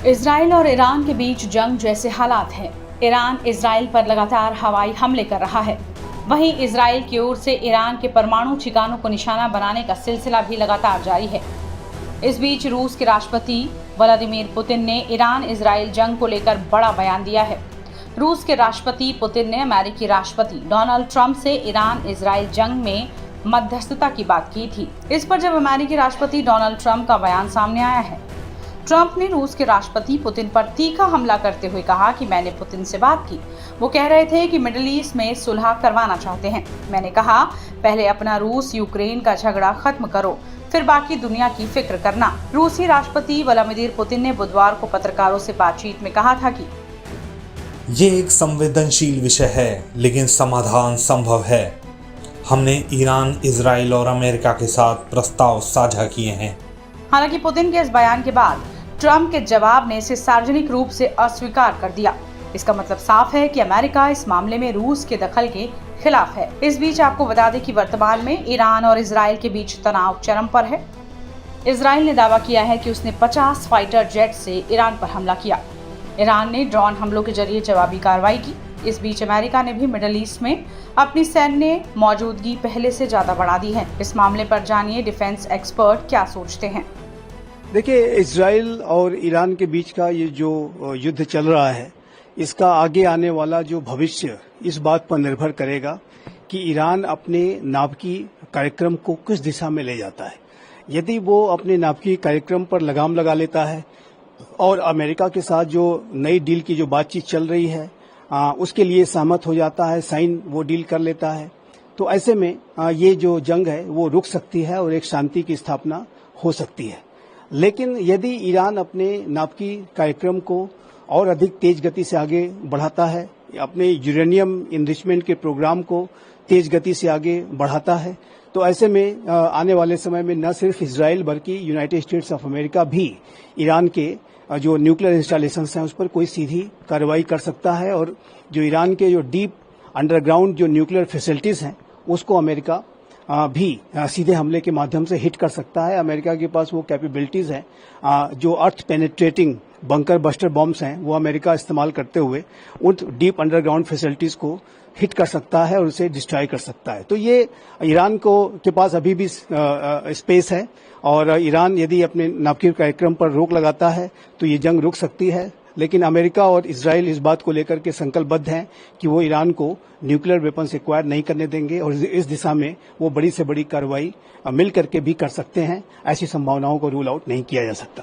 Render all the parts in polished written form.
Israel और Iran के बीच जंग जैसे हालात हैं। ईरान इजराइल पर लगातार हवाई हमले कर रहा है। वहीं इजराइल की ओर से ईरान के परमाणु ठिकानों को निशाना बनाने का सिलसिला भी लगातार जारी है। इस बीच रूस के राष्ट्रपति व्लादिमीर पुतिन ने ईरान इजराइल जंग को लेकर बड़ा बयान दिया है। रूस के राष्ट्रपति पुतिन ने अमेरिकी राष्ट्रपति डोनाल्ड ट्रंप से ईरान इजराइल जंग में मध्यस्थता की बात की थी। इस पर जब अमेरिकी राष्ट्रपति डोनाल्ड ट्रंप का बयान सामने आया है, ट्रंप ने रूस के राष्ट्रपति पुतिन पर तीखा हमला करते हुए कहा कि मैंने पुतिन से बात की। वो कह रहे थे कि मिडिल ईस्ट में सुलह करवाना चाहते हैं। मैंने कहा, पहले अपना रूस यूक्रेन का झगड़ा खत्म करो, फिर बाकी दुनिया की फिक्र करना। रूसी राष्ट्रपति व्लादिमीर पुतिन ने बुधवार को पत्रकारों से बातचीत में कहा था कि ये एक संवेदनशील विषय है, लेकिन समाधान संभव है। हमने ईरान, इजराइल और अमेरिका के साथ प्रस्ताव साझा किए हैं। हालांकि पुतिन के इस बयान के बाद ट्रंप के जवाब ने इसे सार्वजनिक रूप से अस्वीकार कर दिया। इसका मतलब साफ है कि अमेरिका इस मामले में रूस के दखल के खिलाफ है। इस बीच आपको बता दें कि वर्तमान में ईरान और इजराइल के बीच तनाव चरम पर है। इजराइल ने दावा किया है कि उसने 50 फाइटर जेट से ईरान पर हमला किया। ईरान ने ड्रोन हमलों के जरिए जवाबी कार्रवाई की। इस बीच अमेरिका ने भी मिडिल ईस्ट में अपनी सैन्य मौजूदगी पहले से ज्यादा बढ़ा दी है। इस मामले पर जानिए डिफेंस एक्सपर्ट क्या सोचते हैं। देखिए, इजराइल और ईरान के बीच का ये जो युद्ध चल रहा है, इसका आगे आने वाला जो भविष्य इस बात पर निर्भर करेगा कि ईरान अपने नाभिकीय कार्यक्रम को किस दिशा में ले जाता है। यदि वो अपने नाभिकीय कार्यक्रम पर लगाम लगा लेता है और अमेरिका के साथ जो नई डील की जो बातचीत चल रही है उसके लिए सहमत हो जाता है, साइन वो डील कर लेता है, तो ऐसे में ये जो जंग है वो रुक सकती है और एक शांति की स्थापना हो सकती है। लेकिन यदि ईरान अपने नाभिकीय कार्यक्रम को और अधिक तेज गति से आगे बढ़ाता है, अपने यूरेनियम इनरिचमेंट के प्रोग्राम को तेज गति से आगे बढ़ाता है, तो ऐसे में आने वाले समय में न सिर्फ इजराइल बल्कि यूनाइटेड स्टेट्स ऑफ अमेरिका भी ईरान के जो न्यूक्लियर इंस्टॉलेशंस हैं उस पर कोई सीधी कार्रवाई कर सकता है और जो ईरान के जो डीप अंडरग्राउंड जो न्यूक्लियर फैसिलिटीज हैं उसको अमेरिका भी सीधे हमले के माध्यम से हिट कर सकता है। अमेरिका के पास वो कैपेबिलिटीज हैं जो अर्थ पेनिट्रेटिंग बंकर बस्टर बॉम्ब्स हैं वो अमेरिका इस्तेमाल करते हुए उन डीप अंडरग्राउंड फैसिलिटीज को हिट कर सकता है और उसे डिस्ट्रॉय कर सकता है। तो ये ईरान को के पास अभी भी स्पेस है और ईरान यदि अपने नाभिकीय कार्यक्रम पर रोक लगाता है तो ये जंग रुक सकती है। लेकिन अमेरिका और इजराइल इस बात को लेकर के संकल्पबद्ध हैं कि वो ईरान को न्यूक्लियर वेपन्स एक्वायर नहीं करने देंगे और इस दिशा में वो बड़ी से बड़ी कार्रवाई मिल करके भी कर सकते हैं। ऐसी संभावनाओं को रूल आउट नहीं किया जा सकता।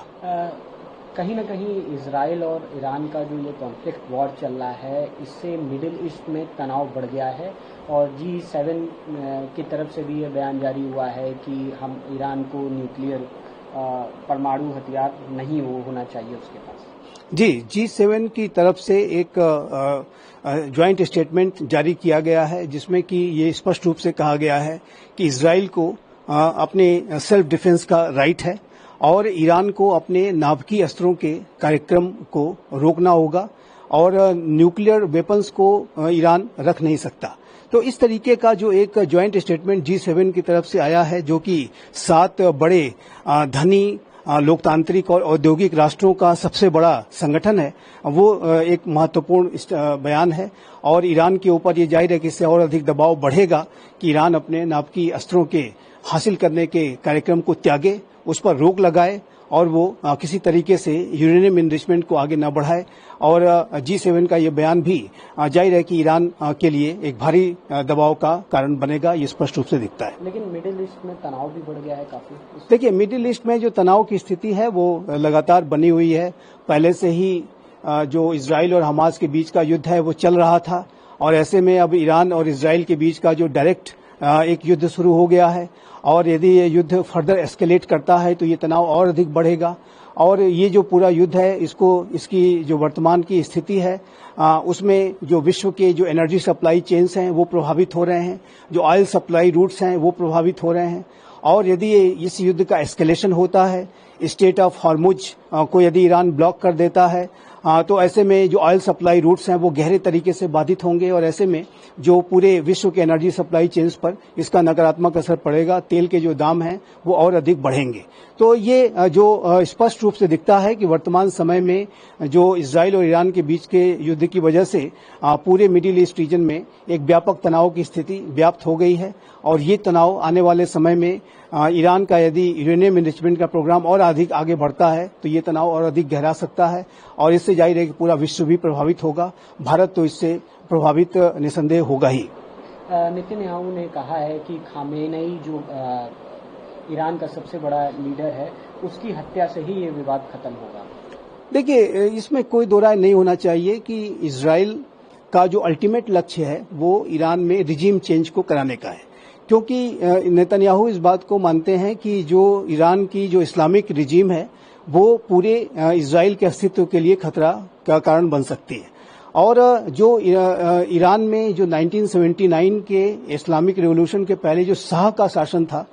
कहीं ना कहीं इजराइल और ईरान का जो ये कॉन्फ्लिक्ट वॉर चल रहा है, इससे मिडिल ईस्ट में तनाव बढ़ गया है और G7 की तरफ से भी ये बयान जारी हुआ है कि हम ईरान को न्यूक्लियर परमाणु हथियार नहीं होना चाहिए उसके पास। जी, G7 की तरफ से एक ज्वाइंट स्टेटमेंट जारी किया गया है जिसमें कि ये स्पष्ट रूप से कहा गया है कि इजराइल को अपने सेल्फ डिफेंस का राइट है और ईरान को अपने नाभिकीय अस्त्रों के कार्यक्रम को रोकना होगा और न्यूक्लियर वेपन्स को ईरान रख नहीं सकता। तो इस तरीके का जो एक ज्वाइंट स्टेटमेंट G7 की तरफ से आया है, जो कि 7 बड़े धनी लोकतांत्रिक और औद्योगिक राष्ट्रों का सबसे बड़ा संगठन है, वो एक महत्वपूर्ण बयान है और ईरान के ऊपर ये जाहिर है कि इससे और अधिक दबाव बढ़ेगा कि ईरान अपने नाभिकीय अस्त्रों के हासिल करने के कार्यक्रम को त्यागे, उस पर रोक लगाए और वो किसी तरीके से यूरेनियम इनरिचमेंट को आगे न बढ़ाए। और G7 का ये बयान भी जाहिर है कि ईरान के लिए एक भारी दबाव का कारण बनेगा, ये स्पष्ट रूप से दिखता है। लेकिन मिडिल ईस्ट में तनाव भी बढ़ गया है काफी। देखिए, मिडिल ईस्ट में जो तनाव की स्थिति है वो लगातार बनी हुई है। पहले से ही जो इजराइल और हमास के बीच का युद्ध है वो चल रहा था और ऐसे में अब ईरान और इजराइल के बीच का जो डायरेक्ट एक युद्ध शुरू हो गया है और यदि ये युद्ध फर्दर एस्केलेट करता है तो ये तनाव और अधिक बढ़ेगा और ये जो पूरा युद्ध है इसकी जो वर्तमान की स्थिति है उसमें जो विश्व के जो एनर्जी सप्लाई चेन्स हैं वो प्रभावित हो रहे हैं, जो ऑयल सप्लाई रूट्स हैं वो प्रभावित हो रहे हैं और यदि इस युद्ध का एस्केलेशन होता है, स्टेट ऑफ हॉर्मुज को यदि ईरान ब्लॉक कर देता है तो ऐसे में जो ऑयल सप्लाई रूट्स हैं वो गहरे तरीके से बाधित होंगे और ऐसे में जो पूरे विश्व के एनर्जी सप्लाई चेन्स पर इसका नकारात्मक असर पड़ेगा। तेल के जो दाम हैं वो और अधिक बढ़ेंगे। तो ये जो स्पष्ट रूप से दिखता है कि वर्तमान समय में जो इजराइल और ईरान के बीच के युद्ध की वजह से पूरे मिडिल ईस्ट रीजन में एक व्यापक तनाव की स्थिति व्याप्त हो गई है और ये तनाव आने वाले समय में ईरान का यदि यूरेनियम इनरिचमेंट का प्रोग्राम और अधिक आगे बढ़ता है तो ये तनाव और अधिक गहरा सकता है और इससे जाहिर है कि पूरा विश्व भी प्रभावित होगा। भारत तो इससे प्रभावित निसंदेह होगा ही। नेतन्याहू ने कहा है कि खामेनेई जो ईरान का सबसे बड़ा लीडर है उसकी हत्या से ही ये विवाद खत्म होगा। देखिए, इसमें कोई दो राय नहीं होना चाहिए कि इजराइल का जो अल्टीमेट लक्ष्य है वो ईरान में रिजीम चेंज को कराने का है, क्योंकि नेतन्याहू इस बात को मानते हैं कि जो ईरान की जो इस्लामिक रिजीम है वो पूरे इजराइल के अस्तित्व के लिए खतरा का कारण बन सकती है। और जो ईरान में जो 1979 के इस्लामिक रिवॉल्यूशन के पहले जो शाह का शासन था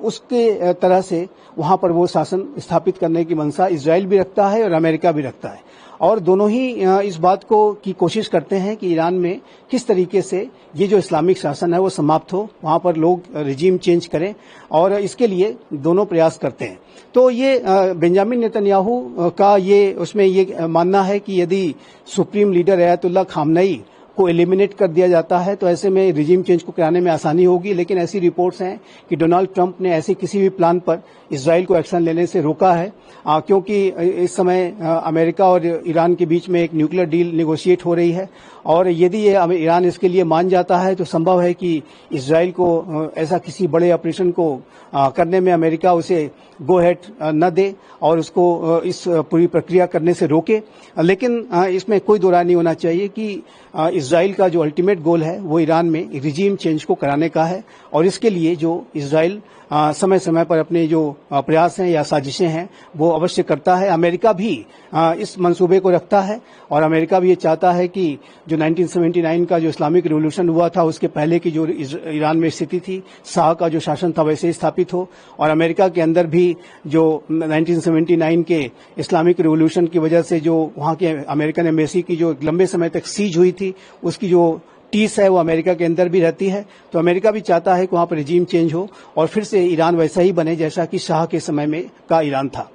उसके तरह से वहां पर वो शासन स्थापित करने की मंशा इजराइल भी रखता है और अमेरिका भी रखता है और दोनों ही इस बात को की कोशिश करते हैं कि ईरान में किस तरीके से ये जो इस्लामिक शासन है वो समाप्त हो, वहां पर लोग रिजीम चेंज करें और इसके लिए दोनों प्रयास करते हैं। तो ये बेंजामिन नेतन्याहू का ये उसमें ये मानना है कि यदि सुप्रीम लीडर अयातुल्लाह खामनेई को एलिमिनेट कर दिया जाता है तो ऐसे में रिजीम चेंज को कराने में आसानी होगी। लेकिन ऐसी रिपोर्ट्स हैं कि डोनाल्ड ट्रंप ने ऐसे किसी भी प्लान पर इजराइल को एक्शन लेने से रोका है, क्योंकि इस समय अमेरिका और ईरान के बीच में एक न्यूक्लियर डील नेगोशिएट हो रही है और यदि ये ईरान इसके लिए मान जाता है तो संभव है कि इजराइल को ऐसा किसी बड़े ऑपरेशन को करने में अमेरिका उसे गो हेड न दे और उसको इस पूरी प्रक्रिया करने से रोके। लेकिन इसमें कोई दो राय नहीं होना चाहिए कि इजराइल का जो अल्टीमेट गोल है वो ईरान में रिजीम चेंज को कराने का है और इसके लिए जो इजराइल समय समय पर अपने जो प्रयास हैं या साजिशें हैं वो अवश्य करता है। अमेरिका भी इस मंसूबे को रखता है और अमेरिका भी ये चाहता है कि जो 1979 का जो इस्लामिक रिवॉल्यूशन हुआ था उसके पहले की जो ईरान में स्थिति थी, शाह का जो शासन था वैसे ही स्थापित हो और अमेरिका के अंदर भी जो 1979 के इस्लामिक रिवॉल्यूशन की वजह से जो वहां के अमेरिकन एम्बेसी की जो लंबे समय तक सीज हुई थी उसकी जो टीस है वो अमेरिका के अंदर भी रहती है। तो अमेरिका भी चाहता है कि वहां पर रिजीम चेंज हो और फिर से ईरान वैसा ही बने जैसा कि शाह के समय में का ईरान था।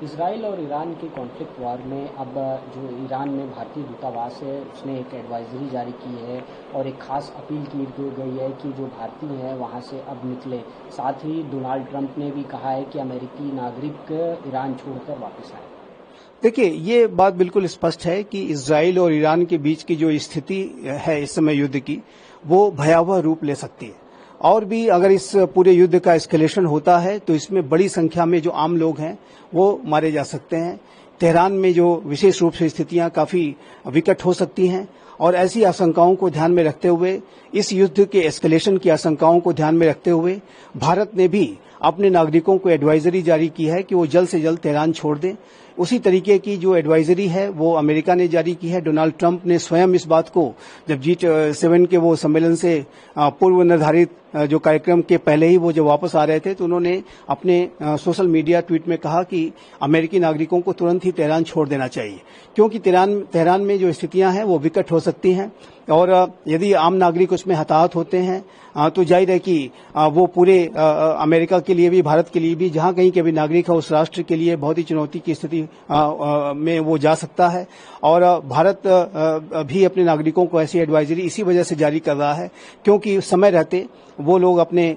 इजराइल और ईरान के कॉन्फ्लिक्ट वार में अब जो ईरान में भारतीय दूतावास है उसने एक एडवाइजरी जारी की है और एक खास अपील की गई है कि जो भारतीय हैं वहां से अब निकले। साथ ही डोनाल्ड ट्रंप ने भी कहा है कि अमेरिकी नागरिक ईरान छोड़कर वापस आए। देखिए, ये बात बिल्कुल स्पष्ट है कि इजराइल और ईरान के बीच की जो स्थिति है इस समय युद्ध की वो भयावह रूप ले सकती है और भी अगर इस पूरे युद्ध का एस्केलेशन होता है तो इसमें बड़ी संख्या में जो आम लोग हैं वो मारे जा सकते हैं। तेहरान में जो विशेष रूप से स्थितियां काफी विकट हो सकती हैं और ऐसी आशंकाओं को ध्यान में रखते हुए, इस युद्ध के एस्केलेशन की आशंकाओं को ध्यान में रखते हुए भारत ने भी अपने नागरिकों को एडवाइजरी जारी की है कि वो जल्द से जल्द तेहरान छोड़ दें। उसी तरीके की जो एडवाइजरी है वो अमेरिका ने जारी की है। डोनाल्ड ट्रंप ने स्वयं इस बात को जब G7 के वो सम्मेलन से पूर्व निर्धारित जो कार्यक्रम के पहले ही वो जब वापस आ रहे थे तो उन्होंने अपने सोशल मीडिया ट्वीट में कहा कि अमेरिकी नागरिकों को तुरंत ही तेहरान छोड़ देना चाहिए, क्योंकि तेहरान में जो स्थितियां हैं वो विकट हो सकती हैं और यदि आम नागरिक उसमें हताहत होते हैं तो जाहिर है कि वो पूरे अमेरिका के लिए भी, भारत के लिए भी, जहां कहीं के भी नागरिक है उस राष्ट्र के लिए बहुत ही चुनौती की स्थिति में वो जा सकता है। और भारत भी अपने नागरिकों को ऐसी एडवाइजरी इसी वजह से जारी कर रहा है क्योंकि समय रहते वो लोग अपने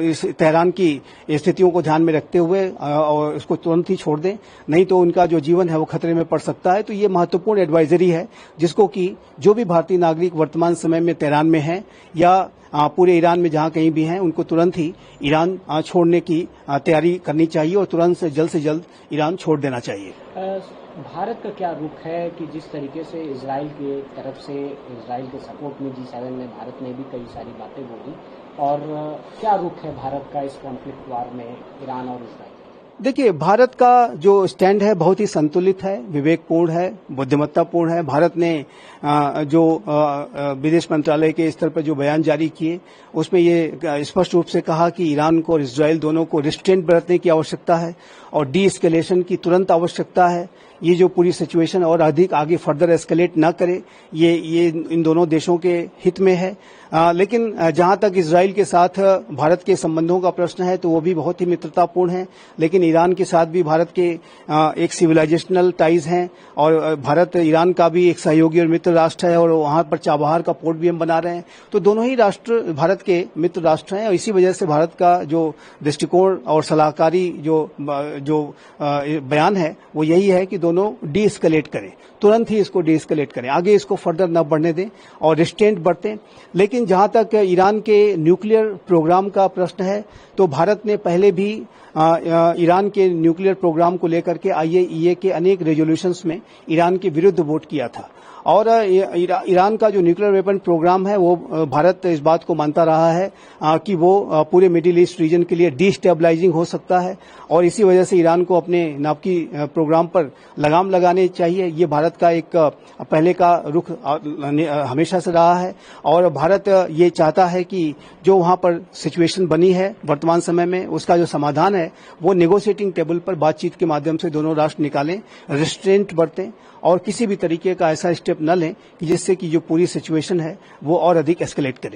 इस तेहरान की स्थितियों को ध्यान में रखते हुए और उसको तुरंत ही छोड़ दें, नहीं तो उनका जो जीवन है वो खतरे में पड़ सकता है। तो ये महत्वपूर्ण एडवाइजरी है जिसको कि जो भी भारतीय नागरिक वर्तमान समय में तेहरान में हैं या पूरे ईरान में जहां कहीं भी हैं उनको तुरंत ही ईरान छोड़ने की तैयारी करनी चाहिए और तुरंत से जल्द ईरान छोड़ देना चाहिए। भारत का क्या रुख है कि जिस तरीके से इजराइल की तरफ से, इजराइल के सपोर्ट में G7 में भारत ने भी कई सारी बातें बोली, और क्या रुख है भारत का इस कॉन्फ्लिक्ट वार में ईरान और इजराइल? देखिए, भारत का जो स्टैंड है बहुत ही संतुलित है, विवेकपूर्ण है, बुद्धिमत्तापूर्ण है। भारत ने जो विदेश मंत्रालय के स्तर पर जो बयान जारी किए उसमें ये स्पष्ट रूप से कहा कि ईरान को और इजराइल दोनों को रिस्ट्रेंट बरतने की आवश्यकता है और डी एस्केलेशन की तुरंत आवश्यकता है। ये जो पूरी सिचुएशन और अधिक आगे फर्दर एस्केलेट न करे, ये इन दोनों देशों के हित में है। लेकिन जहां तक इजराइल के साथ भारत के संबंधों का प्रश्न है तो वो भी बहुत ही मित्रतापूर्ण है, लेकिन ईरान के साथ भी भारत के एक सिविलाइजेशनल टाइज हैं और भारत ईरान का भी एक सहयोगी और मित्र राष्ट्र है और वहां पर चाबहार का पोर्ट भी हम बना रहे हैं। तो दोनों ही राष्ट्र भारत के मित्र राष्ट्र हैं और इसी वजह से भारत का जो दृष्टिकोण और सलाहकारी जो बयान है वो यही है कि दोनों डी एस्केलेट करें, तुरंत ही इसको डी एस्केलेट करें, आगे इसको फर्दर न बढ़ने दें और रिस्ट्रेंट बरतें। लेकिन जहां तक ईरान के न्यूक्लियर प्रोग्राम का प्रश्न है तो भारत ने पहले भी ईरान के न्यूक्लियर प्रोग्राम को लेकर के IAEA के अनेक रेजोल्यूशंस में ईरान के विरुद्ध वोट किया था और ईरान का जो न्यूक्लियर वेपन प्रोग्राम है वो भारत इस बात को मानता रहा है कि वो पूरे मिडिल ईस्ट रीजन के लिए डिस्टेबलाइजिंग हो सकता है और इसी वजह से ईरान को अपने नापाकी प्रोग्राम पर लगाम लगाने चाहिए। ये भारत का एक पहले का रुख हमेशा से रहा है और भारत ये चाहता है कि जो वहां पर सिचुएशन बनी है वर्तमान समय में उसका जो समाधान है वो नेगोशिएटिंग टेबल पर बातचीत के माध्यम से दोनों राष्ट्र निकालें, रिस्ट्रेंट बरतें और किसी भी तरीके का ऐसा स्टेप न लें कि जिससे कि जो पूरी सिचुएशन है वो और अधिक एस्केलेट करे।